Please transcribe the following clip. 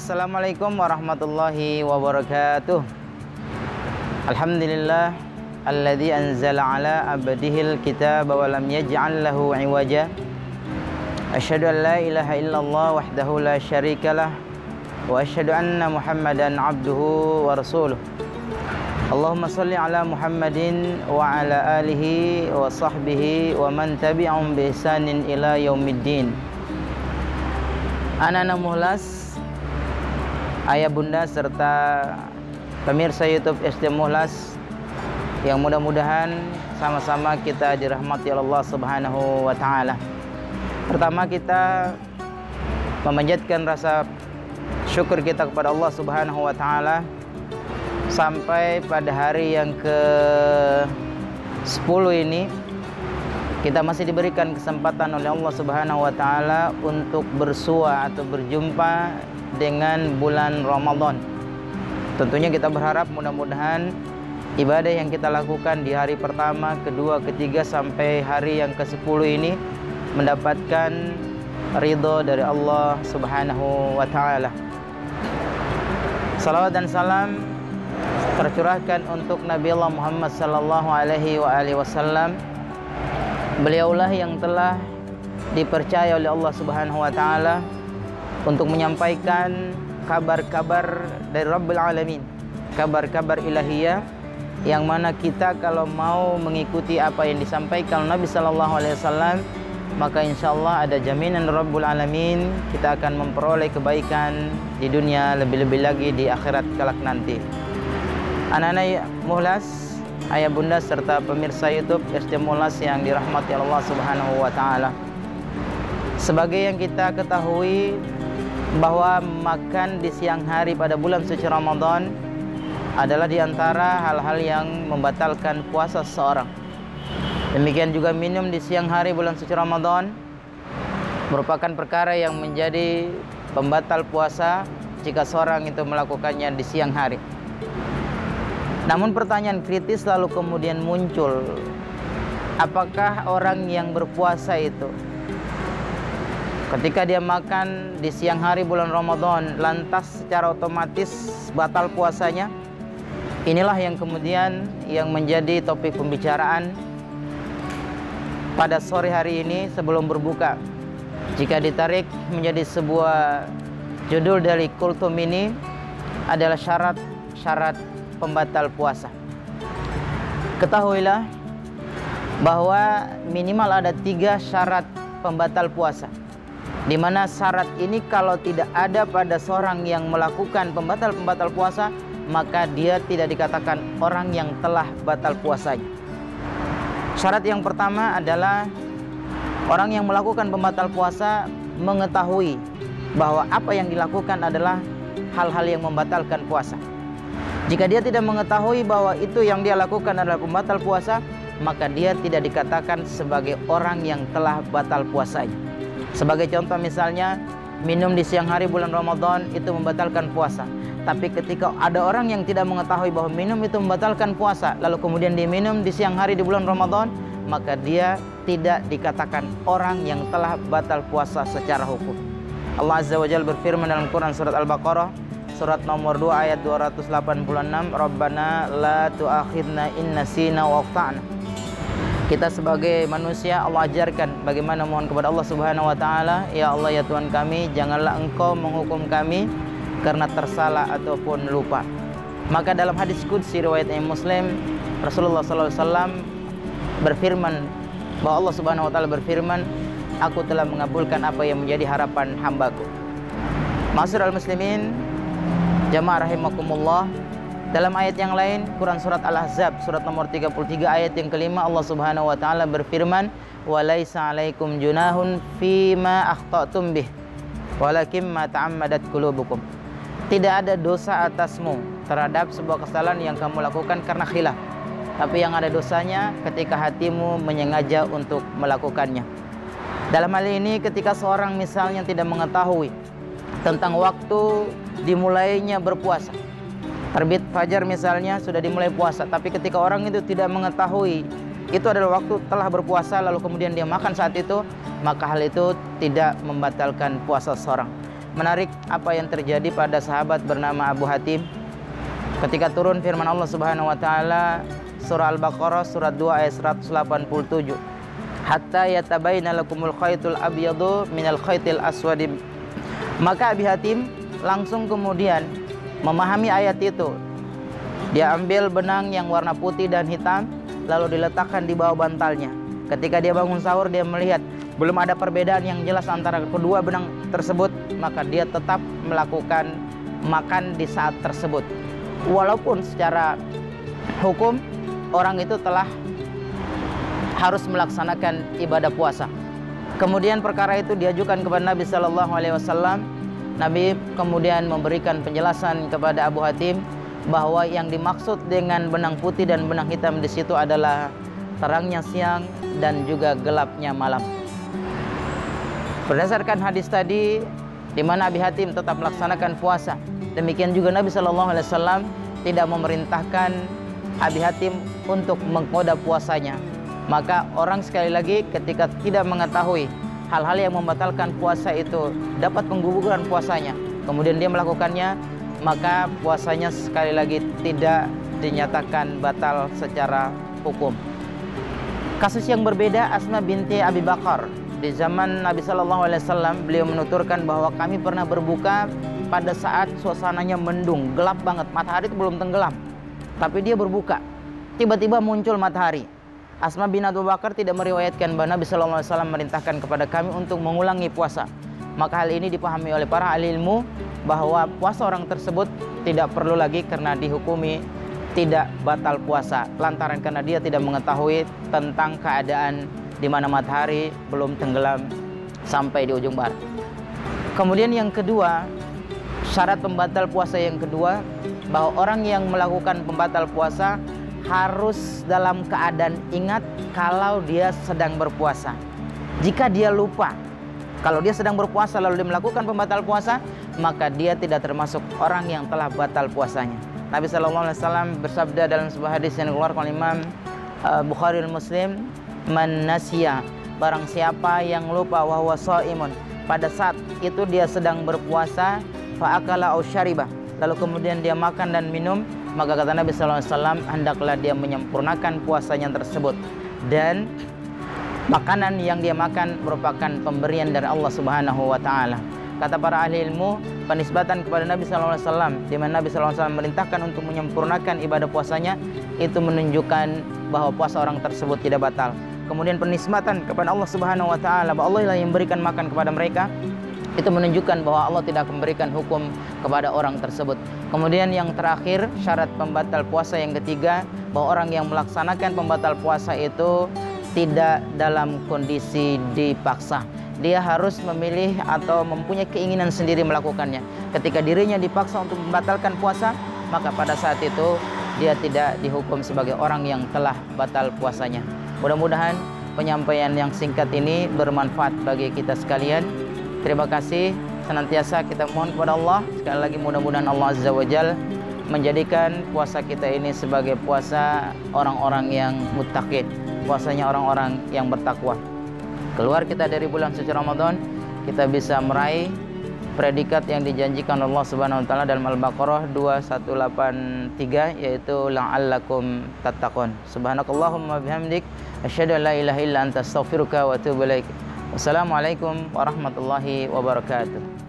Assalamualaikum warahmatullahi wabarakatuh. Alhamdulillah alladzi anzala ala abdihil kitaba wa lam yaj'al lahu 'iwaja. Asyhadu an la ilaha illallah wahdahu la syarikalah wa asyhadu anna Muhammadan 'abduhu wa rasuluh. Allahumma shalli ala Muhammadin wa ala alihi wa sahbihi wa man tabi'ahum bi ihsanin ila yaumiddin. Anak-anak muhlas, ayah bunda serta pemirsa YouTube SD Muhlas yang mudah-mudahan sama-sama kita dirahmati Allah Subhanahu wa taala. Pertama, kita memanjatkan rasa syukur kita kepada Allah Subhanahu wa taala sampai pada hari yang ke-10 ini kita masih diberikan kesempatan oleh Allah Subhanahu wa taala untuk bersua atau berjumpa dengan bulan Ramadan. Tentunya kita berharap mudah-mudahan ibadah yang kita lakukan di hari pertama, kedua, ketiga sampai hari yang ke-10 ini mendapatkan ridho dari Allah Subhanahu wa taala. Salawat dan salam tercurahkan untuk Nabi Allah Muhammad sallallahu alaihi wasallam. Beliaulah yang telah dipercaya oleh Allah Subhanahu wa taala untuk menyampaikan kabar-kabar dari Rabbul Alamin, kabar-kabar ilahiyah, yang mana kita kalau mau mengikuti apa yang disampaikan Nabi sallallahu alaihi wasallam, maka insyaallah ada jaminan Rabbul Alamin kita akan memperoleh kebaikan di dunia, lebih-lebih lagi di akhirat kelak nanti. Anak-anak muhlas, ayah bunda serta pemirsa YouTube SD Muhlas yang dirahmati Allah Subhanahu wa taala. Sebagai yang kita ketahui bahwa makan di siang hari pada bulan suci Ramadan adalah di antara hal-hal yang membatalkan puasa seseorang. Demikian juga minum di siang hari bulan suci Ramadan merupakan perkara yang menjadi pembatal puasa jika seorang itu melakukannya di siang hari. Namun pertanyaan kritis lalu kemudian muncul, apakah orang yang berpuasa itu ketika dia makan di siang hari bulan Ramadan lantas secara otomatis batal puasanya? Inilah yang kemudian yang menjadi topik pembicaraan pada sore hari ini sebelum berbuka. Jika ditarik menjadi sebuah judul dari kultum ini adalah syarat-syarat pembatal puasa. Ketahuilah bahwa minimal ada 3 syarat pembatal puasa, di mana syarat ini kalau tidak ada pada seorang yang melakukan pembatal puasa, maka dia tidak dikatakan orang yang telah batal puasanya. Syarat yang pertama adalah orang yang melakukan pembatal puasa mengetahui bahwa apa yang dilakukan adalah hal-hal yang membatalkan puasa. Jika dia tidak mengetahui bahwa itu yang dia lakukan adalah pembatal puasa, maka dia tidak dikatakan sebagai orang yang telah batal puasanya. Sebagai contoh misalnya, minum di siang hari bulan Ramadan itu membatalkan puasa. Tapi ketika ada orang yang tidak mengetahui bahwa minum itu membatalkan puasa, lalu kemudian dia minum di siang hari di bulan Ramadan, maka dia tidak dikatakan orang yang telah batal puasa secara hukum. Allah Azza wa Jalla berfirman dalam Quran surat Al-Baqarah surat nomor 2 ayat 286, Rabbana la tu'akhidna in nasina wa akhtana. Kita sebagai manusia Allah ajarkan bagaimana mohon kepada Allah Subhanahu wa taala, ya Allah ya Tuhan kami, janganlah Engkau menghukum kami karena tersalah ataupun lupa. Maka dalam hadis qudsi riwayat Imam Muslim, Rasulullah sallallahu alaihi wasallam berfirman bahwa Allah Subhanahu wa taala berfirman, aku telah mengabulkan apa yang menjadi harapan hambaku. Ma'asyiral muslimin, jamaah rahimakumullah, dalam ayat yang lain Quran surat Al-Ahzab surat nomor 33 ayat yang kelima, Allah Subhanahu wa taala berfirman, "Walaisa 'alaikum junahun fima akhtatum bih, walakin ma ta'ammadat qulubukum." Tidak ada dosa atasmu terhadap sebuah kesalahan yang kamu lakukan karena khilaf, tapi yang ada dosanya ketika hatimu menyengaja untuk melakukannya. Dalam hal ini ketika seorang misalnya tidak mengetahui tentang waktu dimulainya berpuasa, terbit fajar misalnya sudah dimulai puasa, tapi ketika orang itu tidak mengetahui itu adalah waktu telah berpuasa lalu kemudian dia makan saat itu, maka hal itu tidak membatalkan puasa seorang. menarik apa yang terjadi pada sahabat bernama Abu Hatim ketika turun firman Allah Subhanahu wa taala surah Al-Baqarah surat 2 ayat 187. Hatta yatabayyana lakumul khaytul abyadu minal khaytil aswadi. Maka Abi Hatim langsung kemudian memahami ayat itu. Dia ambil benang yang warna putih dan hitam lalu diletakkan di bawah bantalnya. Ketika dia bangun sahur, dia melihat belum ada perbedaan yang jelas antara kedua benang tersebut, maka dia tetap melakukan makan di saat tersebut. Walaupun secara hukum orang itu telah harus melaksanakan ibadah puasa. Kemudian perkara itu diajukan kepada Nabi Shallallahu Alaihi Wasallam. Nabi kemudian memberikan penjelasan kepada Abu Hatim bahwa yang dimaksud dengan benang putih dan benang hitam di situ adalah terangnya siang dan juga gelapnya malam. Berdasarkan hadis tadi, di mana Abi Hatim tetap melaksanakan puasa, demikian juga Nabi Shallallahu Alaihi Wasallam tidak memerintahkan Abi Hatim untuk mengqada puasanya. Maka orang sekali lagi ketika tidak mengetahui hal-hal yang membatalkan puasa itu dapat penggugurkan puasanya, kemudian dia melakukannya, maka puasanya sekali lagi tidak dinyatakan batal secara hukum. Kasus yang berbeda Asma binti Abi Bakar. Di zaman Nabi Shallallahu Alaihi Wasallam, beliau menuturkan bahwa kami pernah berbuka pada saat suasananya mendung, gelap banget, matahari itu belum tenggelam, tapi dia berbuka. Tiba-tiba muncul matahari. Asma bin Abu Bakar tidak meriwayatkan bahwa Nabi Shallallahu Alaihi Wasallam merintahkan kepada kami untuk mengulangi puasa. Maka hal ini dipahami oleh para ahli ilmu bahwa puasa orang tersebut tidak perlu lagi karena dihukumi tidak batal puasa, lantaran karena dia tidak mengetahui tentang keadaan di mana matahari belum tenggelam sampai di ujung barat. Kemudian yang kedua, syarat pembatal puasa yang kedua, bahwa orang yang melakukan pembatal puasa harus dalam keadaan ingat kalau dia sedang berpuasa. Jika dia lupa kalau dia sedang berpuasa lalu dia melakukan pembatal puasa, maka dia tidak termasuk orang yang telah batal puasanya. Nabi Shallallahu Alaihi Wasallam bersabda dalam sebuah hadis yang dikeluarkan oleh Imam Bukhari dan Muslim, man nasiya, barang siapa yang lupa wa huwa shaimun, pada saat itu dia sedang berpuasa, fa akala aw syariba, lalu kemudian dia makan dan minum, maka kata Nabi Sallallahu Alaihi Wasallam, hendaklah dia menyempurnakan puasanya tersebut, dan makanan yang dia makan merupakan pemberian dari Allah Subhanahu wa taala. Kata para ahli ilmu, penisbatan kepada Nabi Sallallahu Alaihi Wasallam, di mana Nabi Sallallahu Alaihi Wasallam merintahkan untuk menyempurnakan ibadah puasanya, itu menunjukkan bahwa puasa orang tersebut tidak batal. Kemudian penisbatan kepada Allah Subhanahu wa taala, bahwa Allah yang memberikan makan kepada mereka, itu menunjukkan bahwa Allah tidak memberikan hukum kepada orang tersebut. Kemudian yang terakhir, syarat pembatal puasa yang ketiga, bahwa orang yang melaksanakan pembatal puasa itu tidak dalam kondisi dipaksa. Dia harus memilih atau mempunyai keinginan sendiri melakukannya. Ketika dirinya dipaksa untuk membatalkan puasa, maka pada saat itu dia tidak dihukum sebagai orang yang telah batal puasanya. Mudah-mudahan penyampaian yang singkat ini bermanfaat bagi kita sekalian. Terima kasih. Senantiasa kita mohon kepada Allah, sekali lagi mudah-mudahan Allah Azza wa Jalla menjadikan puasa kita ini sebagai puasa orang-orang yang muttaqin, puasanya orang-orang yang bertakwa. Keluar kita dari bulan suci Ramadan, kita bisa meraih predikat yang dijanjikan Allah Subhanahu wa taala dalam Al-Baqarah 2183, yaitu la'allakum tattaqun. Subhanakallahumma bihamdik asyhadu an la ilaha illa anta astaghfiruka wa atubu ilaik. Wassalamualaikum warahmatullahi wabarakatuh.